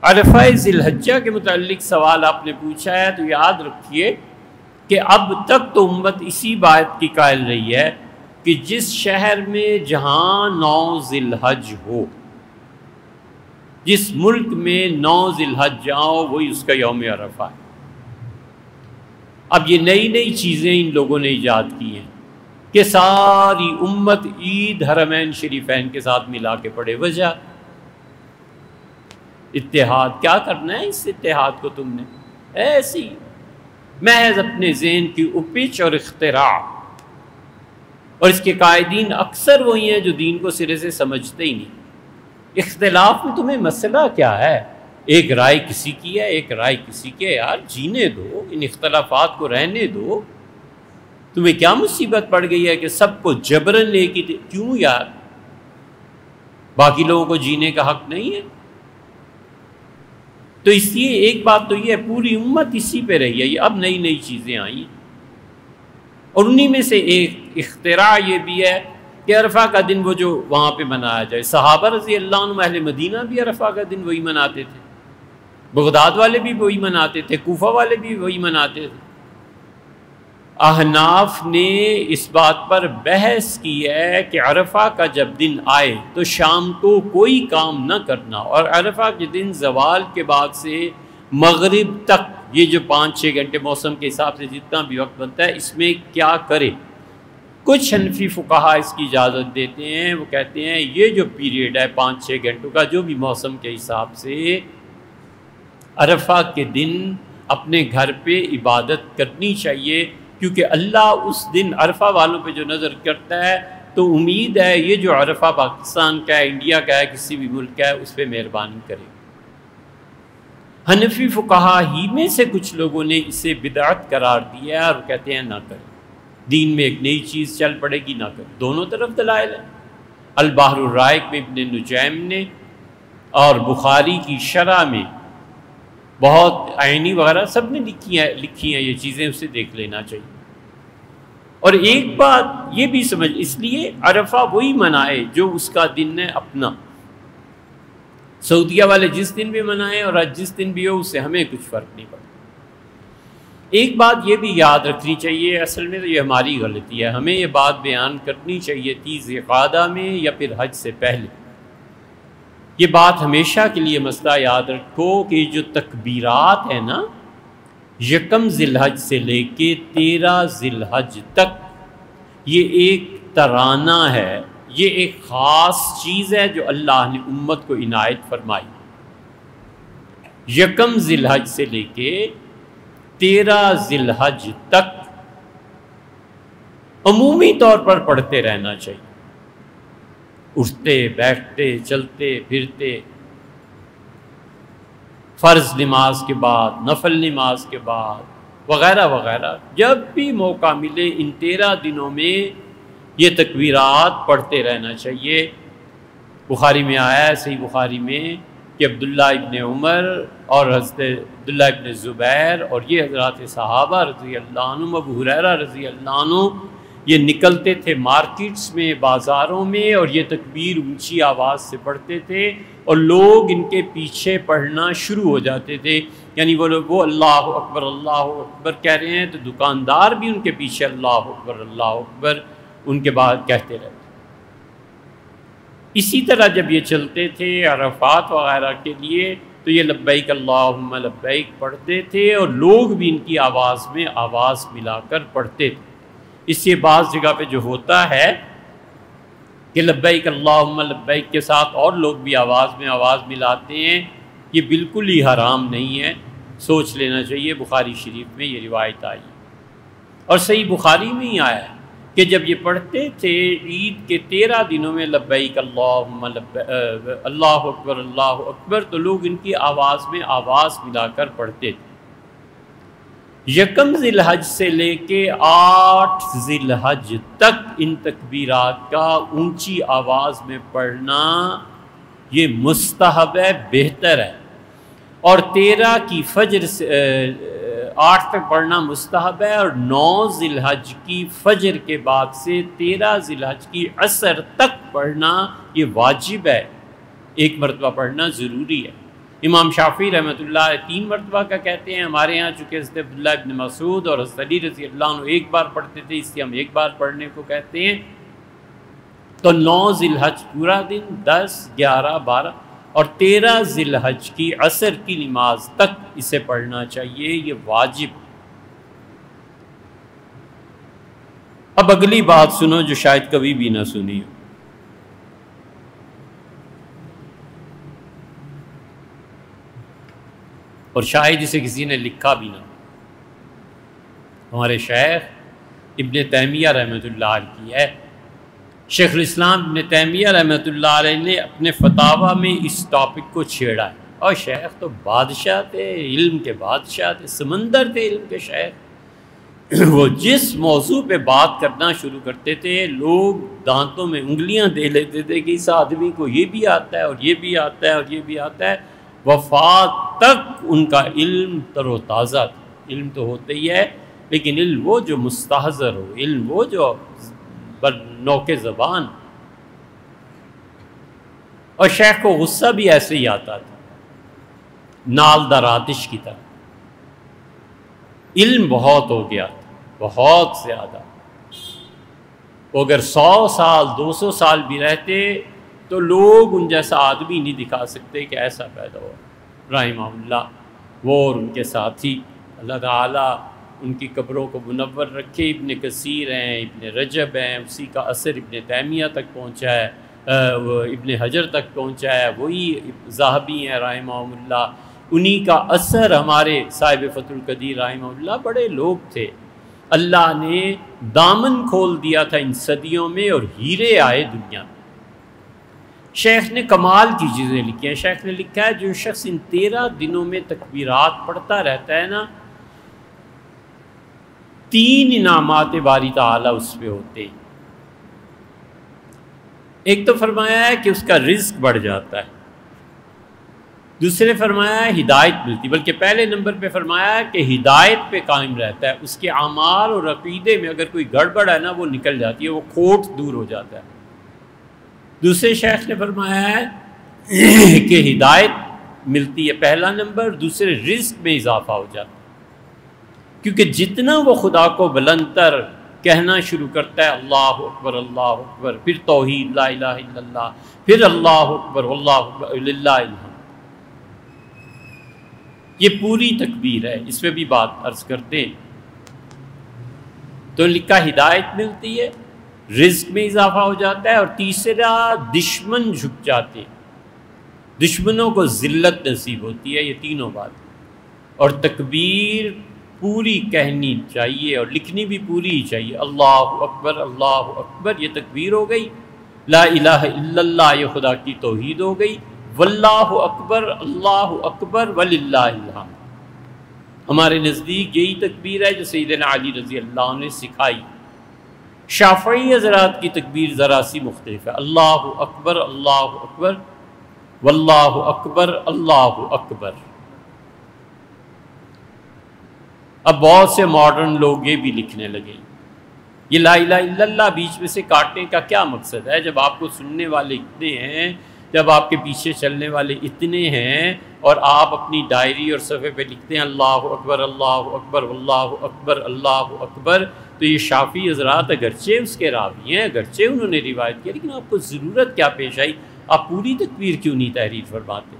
عرفہ ذی الحجہ کے متعلق سوال آپ نے پوچھا ہے، تو یاد رکھیے کہ اب تک تو امت اسی بات کی قائل رہی ہے کہ جس شہر میں جہاں 9 ذی الحج ہو، جس ملک میں 9 ذی الحج جاؤ، وہی اس کا یوم عرفہ ہے۔ اب یہ نئی نئی چیزیں ان لوگوں نے ایجاد کی ہیں کہ ساری امت عید حرمین شریفین کے ساتھ ملا کے پڑھے۔ وجہ اتحاد، کیا کرنا ہے اس اتحاد کو تم نے؟ ایسی محض اپنے ذہن کی اپچ اور اختراع، اور اس کے قائدین اکثر وہی ہیں جو دین کو سرے سے سمجھتے ہی نہیں۔ اختلاف میں تمہیں مسئلہ کیا ہے؟ ایک رائے کسی کی ہے، ایک رائے کسی کی ہے، یار جینے دو، ان اختلافات کو رہنے دو۔ تمہیں کیا مصیبت پڑ گئی ہے کہ سب کو جبرن لے کے؟ کیوں یار؟ باقی لوگوں کو جینے کا حق نہیں ہے؟ تو اس لیے ایک بات تو یہ ہے، پوری امت اسی پہ رہی ہے، یہ اب نئی نئی چیزیں آئی ہیں، اور انہی میں سے ایک اختراع یہ بھی ہے کہ عرفہ کا دن وہ جو وہاں پہ منایا جائے۔ صحابہ رضی اللہ عنہ اہل مدینہ بھی عرفہ کا دن وہی مناتے تھے، بغداد والے بھی وہی مناتے تھے، کوفہ والے بھی وہی مناتے تھے۔ احناف نے اس بات پر بحث کی ہے کہ عرفہ کا جب دن آئے تو شام کو کوئی کام نہ کرنا، اور عرفہ کے دن زوال کے بعد سے مغرب تک یہ جو 5-6 گھنٹے موسم کے حساب سے جتنا بھی وقت بنتا ہے، اس میں کیا کرے۔ کچھ حنفی فقہا اس کی اجازت دیتے ہیں، وہ کہتے ہیں یہ جو پیریڈ ہے 5-6 گھنٹوں کا، جو بھی موسم کے حساب سے، عرفہ کے دن اپنے گھر پہ عبادت کرنی چاہیے، کیونکہ اللہ اس دن عرفہ والوں پہ جو نظر کرتا ہے تو امید ہے یہ جو عرفہ پاکستان کا ہے، انڈیا کا ہے، کسی بھی ملک کا ہے، اس پہ مہربانی کرے۔ حنفی فقہا ہی میں سے کچھ لوگوں نے اسے بدعت قرار دیا ہے اور کہتے ہیں نہ کریں، دین میں ایک نئی چیز چل پڑے گی، نہ کریں۔ دونوں طرف دلائل ہیں۔ البحر الرائق میں ابن نجیم نے اور بخاری کی شرح میں بہت عینی وغیرہ سب نے لکھی ہیں یہ چیزیں، اسے دیکھ لینا چاہیے۔ اور ایک بات یہ بھی سمجھ، اس لیے عرفہ وہی منائے جو اس کا دن ہے اپنا۔ سعودیہ والے جس دن بھی منائیں اور جس دن بھی ہو، اس سے ہمیں کچھ فرق نہیں پڑتا۔ ایک بات یہ بھی یاد رکھنی چاہیے، اصل میں تو یہ ہماری غلطی ہے، ہمیں یہ بات بیان کرنی چاہیے تھی ذی القعدہ میں یا پھر حج سے پہلے۔ یہ بات ہمیشہ کے لیے مسئلہ یاد رکھو کہ جو تکبیرات ہیں نا، 1 ذی الحج سے لے کے 13 ذی الحج تک، یہ ایک ترانہ ہے، یہ ایک خاص چیز ہے جو اللہ نے امت کو عنایت فرمائی۔ 1 ذی الحج سے لے کے 13 ذی الحج تک عمومی طور پر پڑھتے رہنا چاہیے، اٹھتے بیٹھتے چلتے پھرتے، فرض نماز کے بعد، نفل نماز کے بعد وغیرہ وغیرہ، جب بھی موقع ملے ان 13 دنوں میں یہ تکبیرات پڑھتے رہنا چاہیے۔ بخاری میں آیا ہے، صحیح بخاری میں، کہ عبداللہ ابن عمر اور حضرت عبداللہ ابن زبیر اور یہ حضرات صحابہ رضی اللہ عنہ، ابو ہریرہ رضی اللہ عنہ، یہ نکلتے تھے مارکیٹس میں، بازاروں میں، اور یہ تکبیر اونچی آواز سے پڑھتے تھے، اور لوگ ان کے پیچھے پڑھنا شروع ہو جاتے تھے۔ یعنی وہ اللہ اکبر کہہ رہے ہیں تو دکاندار بھی ان کے پیچھے اللہ اکبر ان کے بعد کہتے رہتے۔ اسی طرح جب یہ چلتے تھے عرفات وغیرہ کے لیے تو یہ لبیک اللہم لبیک پڑھتے تھے، اور لوگ بھی ان کی آواز میں آواز ملا کر پڑھتے تھے۔ اس سے بعض جگہ پہ جو ہوتا ہے کہ لبیک اللہم لبیک کے ساتھ اور لوگ بھی آواز میں آواز ملاتے ہیں، یہ بالکل ہی حرام نہیں ہے، سوچ لینا چاہیے۔ بخاری شریف میں یہ روایت آئی اور صحیح بخاری میں ہی آیا ہے کہ جب یہ پڑھتے تھے عید کے 13 دنوں میں لبیک اللہم اللہ اکبر، تو لوگ ان کی آواز میں آواز ملا کر پڑھتے تھے۔ 1 ذی الحج سے لے کے 8 ذی الحج تک ان تکبیرات کا اونچی آواز میں پڑھنا یہ مستحب ہے، بہتر ہے، اور 13 کی فجر سے 8 تک پڑھنا مستحب ہے، اور 9 ذی الحج کی فجر کے بعد سے 13 ذی الحج کی عصر تک پڑھنا یہ واجب ہے، ایک مرتبہ پڑھنا ضروری ہے۔ امام شافعی رحمۃ اللہ علیہ 3 مرتبہ کا کہتے ہیں، ہمارے ہاں چونکہ حضرت عبداللہ ابن مسعود اور حضرت علی رضی اللہ عنہ ایک بار پڑھتے تھے، اس لیے ہم ایک بار پڑھنے کو کہتے ہیں۔ تو 9 ذی الحج پورا دن، 10، 11، 12 اور 13 ذی الحج کی عصر کی نماز تک اسے پڑھنا چاہیے، یہ واجب۔ اب اگلی بات سنو جو شاید کبھی بھی نہ سنی ہو۔ اور شاید اسے کسی نے لکھا بھی نہ۔ ہمارے شیخ ابن تیمیہ رحمۃ اللہ علیہ کی ہے، شیخ الاسلام ابن تیمیہ رحمۃ اللہ علیہ نے اپنے فتاویٰ میں اس ٹاپک کو چھیڑا ہے، اور شیخ تو بادشاہ تھے، علم کے بادشاہ تھے، سمندر تھے علم کے شیخ۔ وہ جس موضوع پہ بات کرنا شروع کرتے تھے لوگ دانتوں میں انگلیاں دے لیتے تھے کہ اس آدمی کو یہ بھی آتا ہے اور یہ بھی آتا ہے اور یہ بھی آتا ہے۔ وفات تک ان کا علم تر و تازہ تھا۔ علم تو ہوتا ہی ہے، لیکن علم وہ جو مستحضر ہو، علم وہ جو نوک زبان۔ اور شیخ کو غصہ بھی ایسے ہی آتا تھا، نالدار آتش کی طرح۔ علم بہت ہو گیا تھا، بہت زیادہ۔ وہ اگر 100 سال 200 سال بھی رہتے تو لوگ ان جیسا آدمی نہیں دکھا سکتے کہ ایسا پیدا ہو۔ رحمہ اللہ وہ اور ان کے ساتھی، اللہ تعالیٰ ان کی قبروں کو منور رکھے۔ ابن کثیر ہیں، ابن رجب ہیں، اسی کا اثر ابن تیمیہ تک پہنچا ہے، ابن حجر تک پہنچا ہے، وہی ذہبی ہیں رحمہ اللہ، انہی کا اثر ہمارے صاحب فتح القدیر رحمہ اللہ۔ بڑے لوگ تھے، اللہ نے دامن کھول دیا تھا ان صدیوں میں اور ہیرے آئے دنیا میں۔ شیخ نے کمال کی چیزیں لکھی ہیں۔ شیخ نے لکھا ہے جو شخص ان 13 دنوں میں تکبیرات پڑھتا رہتا ہے نا، 3 انعامات باری تعالیٰ اس پہ ہوتے ہیں۔ ایک تو فرمایا ہے کہ اس کا رزق بڑھ جاتا ہے، دوسرے فرمایا ہے ہدایت ملتی، بلکہ پہلے نمبر پہ فرمایا ہے کہ ہدایت پہ قائم رہتا ہے، اس کے اعمال اور عقیدے میں اگر کوئی گڑبڑ ہے نا وہ نکل جاتی ہے، وہ کھوٹ دور ہو جاتا ہے۔ دوسرے شیخ نے فرمایا ہے کہ ہدایت ملتی ہے پہلا نمبر، دوسرے رزق میں اضافہ ہو جاتا ہے، کیونکہ جتنا وہ خدا کو بلند تر کہنا شروع کرتا ہے اللہ اکبر، پھر توحید لا الہ الا اللہ، پھر اللہ اکبر واللہ اکبر للہ الحمد، یہ پوری تکبیر ہے۔ اس پہ بھی بات عرض کرتے ہیں تو لکھا ہدایت ملتی ہے، رزق میں اضافہ ہو جاتا ہے، اور تیسرا دشمن جھک جاتے ہیں، دشمنوں کو ذلت نصیب ہوتی ہے۔ یہ تینوں بات، اور تکبیر پوری کہنی چاہیے اور لکھنی بھی پوری ہی چاہیے۔ اللہ اکبر یہ تکبیر ہو گئی، لا الہ الا اللہ یہ خدا کی توحید ہو گئی، واللہ اکبر اللہ اکبر وللہ الحمد۔ ہمارے نزدیک یہی تکبیر ہے جو سیدنا علی رضی اللہ عنہ نے سکھائی۔ شافعی حضرات کی تکبیر ذرا سی مختلف ہے، اللہ اکبر واللہ اکبر اللہ اکبر۔ اب بہت سے ماڈرن لوگ یہ بھی لکھنے لگے، یہ لا الہ الا اللہ بیچ میں سے کاٹنے کا کیا مقصد ہے؟ جب آپ کو سننے والے اتنے ہیں، جب آپ کے پیچھے چلنے والے اتنے ہیں، اور آپ اپنی ڈائری اور صفحے پہ لکھتے ہیں اللہ اکبر واللہ اکبر اللہ اکبر، تو یہ شافعی حضرات اگرچہ اس کے راوی ہیں، اگرچہ انہوں نے روایت کیا، لیکن آپ کو ضرورت کیا پیش آئی؟ آپ پوری تکبیر کیوں نہیں تحریر فرماتے؟